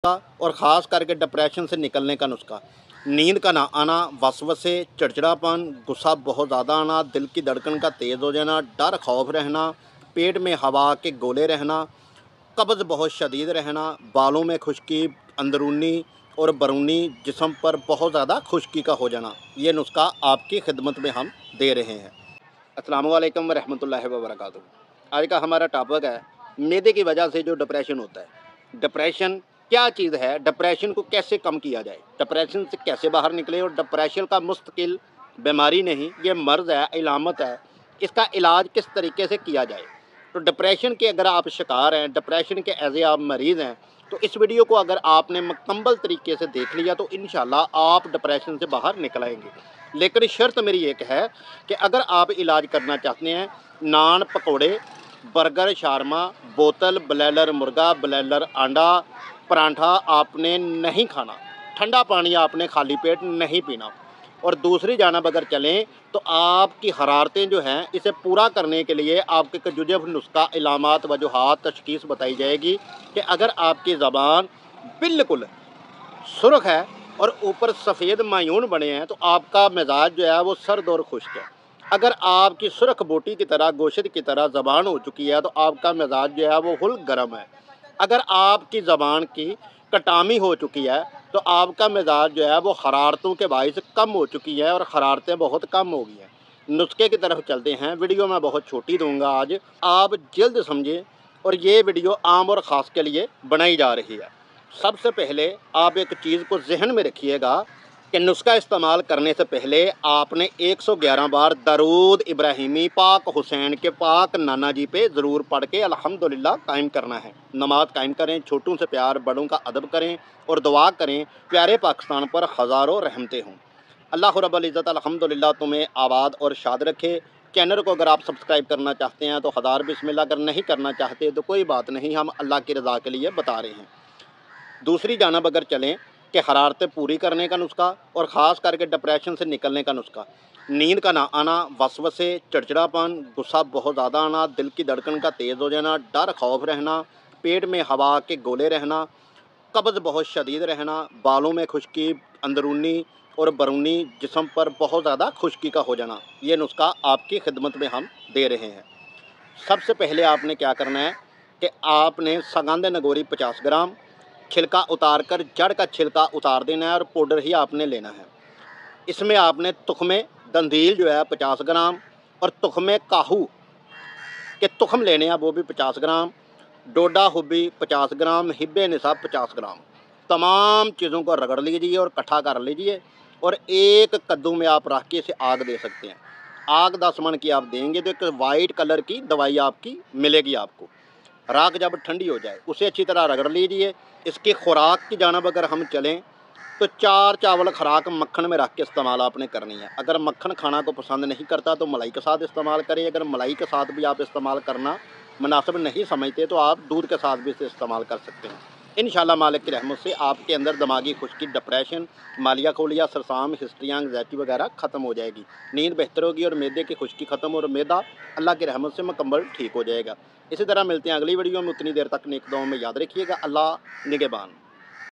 और ख़ास करके डिप्रेशन से निकलने का नुस्खा। नींद का ना आना, वसवसे, चिड़चिड़ापन, गुस्सा बहुत ज़्यादा आना, दिल की धड़कन का तेज़ हो जाना, डर खौफ रहना, पेट में हवा के गोले रहना, कब्ज़ बहुत शदीद रहना, बालों में खुश्की, अंदरूनी और बरूनी जिस्म पर बहुत ज़्यादा खुश्की का हो जाना, ये नुस्खा आपकी खिदमत में हम दे रहे हैं। अस्सलामु अलैकुम व रहमतुल्लाहि व बरकातुहू। आज का हमारा टॉपिक है मैदे की वजह से जो डिप्रेशन होता है। डिप्रेशन क्या चीज़ है, डिप्रेशन को कैसे कम किया जाए, डिप्रेशन से कैसे बाहर निकले, और डिप्रेशन का मुस्तकिल बीमारी नहीं, ये मर्ज़ है, इलामत है, इसका इलाज किस तरीके से किया जाए। तो डिप्रेशन के अगर आप शिकार हैं, डिप्रेशन के एज आप मरीज़ हैं, तो इस वीडियो को अगर आपने मुकम्मल तरीके से देख लिया तो इंशाल्लाह आप डिप्रेशन से बाहर निकल आएंगे। लेकिन शर्त मेरी एक है कि अगर आप इलाज करना चाहते हैं, नान पकौड़े, बर्गर, शारमा, बोतल, ब्लेलर मुर्गा, ब्लेलर अंडा, परांठा आपने नहीं खाना, ठंडा पानी आपने खाली पेट नहीं पीना। और दूसरी जानब अगर चलें तो आपकी हरारतें जो हैं, इसे पूरा करने के लिए आपके कजुजफ नुस्खा, इलामात, वजूहात, तशखीस बताई जाएगी कि अगर आपकी ज़बान बिल्कुल सुर्ख है और ऊपर सफ़ेद मायून बने हैं तो आपका मिजाज जो है वो सर्द और खुश्क है। अगर आपकी सुर्ख बोटी की तरह, गोश्त की तरह ज़बान हो चुकी है तो आपका मिजाज जो है वो हुल गर्म है। अगर आपकी ज़बान की कटामी हो चुकी है तो आपका मिजाज जो है वो हरारतों के बाइस कम हो चुकी है और हरारतें बहुत कम हो गई हैं। नुस्खे की तरफ चलते हैं। वीडियो मैं बहुत छोटी दूंगा आज, आप जल्द समझें, और ये वीडियो आम और ख़ास के लिए बनाई जा रही है। सबसे पहले आप एक चीज़ को जहन में रखिएगा कि नुस्खा इस्तेमाल करने से पहले आपने 111 बार दरूद इब्राहिमी पाक हुसैन के पाक नाना जी पे ज़रूर पढ़ के अल्हम्दुलिल्लाह कायम करना है। नमाज कायम करें, छोटों से प्यार, बड़ों का अदब करें और दुआ करें प्यारे पाकिस्तान पर हज़ारों रहमतें हों। अल्लाह रब्बुल इज़्ज़त अल्हम्दुलिल्लाह तुम्हें आबाद और शाद रखे। चैनल को अगर आप सब्सक्राइब करना चाहते हैं तो हज़ार बिस्मिल्लाह, अगर नहीं करना चाहते तो कोई बात नहीं, हम अल्लाह की रज़ा के लिए बता रहे हैं। दूसरी जानब अगर चलें कि हरारतें पूरी करने का नुस्खा और ख़ास करके डिप्रेशन से निकलने का नुस्खा। नींद का ना आना, वसवसे, चिड़चिड़ापन, गुस्सा बहुत ज़्यादा आना, दिल की धड़कन का तेज़ हो जाना, डर खौफ रहना, पेट में हवा के गोले रहना, कब्ज़ बहुत शदीद रहना, बालों में खुश्की, अंदरूनी और बरूनी जिस्म पर बहुत ज़्यादा खुश्की का हो जाना, ये नुस्खा आपकी खिदमत में हम दे रहे हैं। सबसे पहले आपने क्या करना है कि आपने सगंध नगोरी 50 ग्राम, छिलका उतार कर जड़ का छिलका उतार देना है और पाउडर ही आपने लेना है। इसमें आपने तुखमे दंदील जो है 50 ग्राम और तुखमे काहू के तुखम लेने हैं, वो भी 50 ग्राम, डोडा हुब्बी 50 ग्राम, हिब्बे निसाब 50 ग्राम। तमाम चीज़ों को रगड़ लीजिए और इकट्ठा कर लीजिए और एक कद्दू में आप रख के इसे आग दे सकते हैं। आग 10 मन की आप देंगे तो एक वाइट कलर की दवाई आपकी मिलेगी आपको। राख जब ठंडी हो जाए उसे अच्छी तरह रगड़ लीजिए। इसकी खुराक की जानब अगर हम चलें तो 4 चावल खुराक मक्खन में रख के इस्तेमाल आपने करनी है। अगर मक्खन खाना को पसंद नहीं करता तो मलाई के साथ इस्तेमाल करें। अगर मलाई के साथ भी आप इस्तेमाल करना मुनासिब नहीं समझते तो आप दूध के साथ भी इसे इस्तेमाल कर सकते हैं। इंशाल्लाह मालिक की रहमत से आपके अंदर दिमागी खुश्की, डिप्रेशन, मालिया खोलिया, सरसाम, हिस्ट्रियाँ, एंग्जाइटी वगैरह ख़त्म हो जाएगी। नींद बेहतर होगी और मैदे की खुश्की ख़त्म और मैदा अल्लाह की रहमत से मुकम्मल ठीक हो जाएगा। इसी तरह मिलते हैं अगली वीडियो में। उतनी देर तक नेक दुआओं में याद रखिएगा। अल्लाह निगहबान।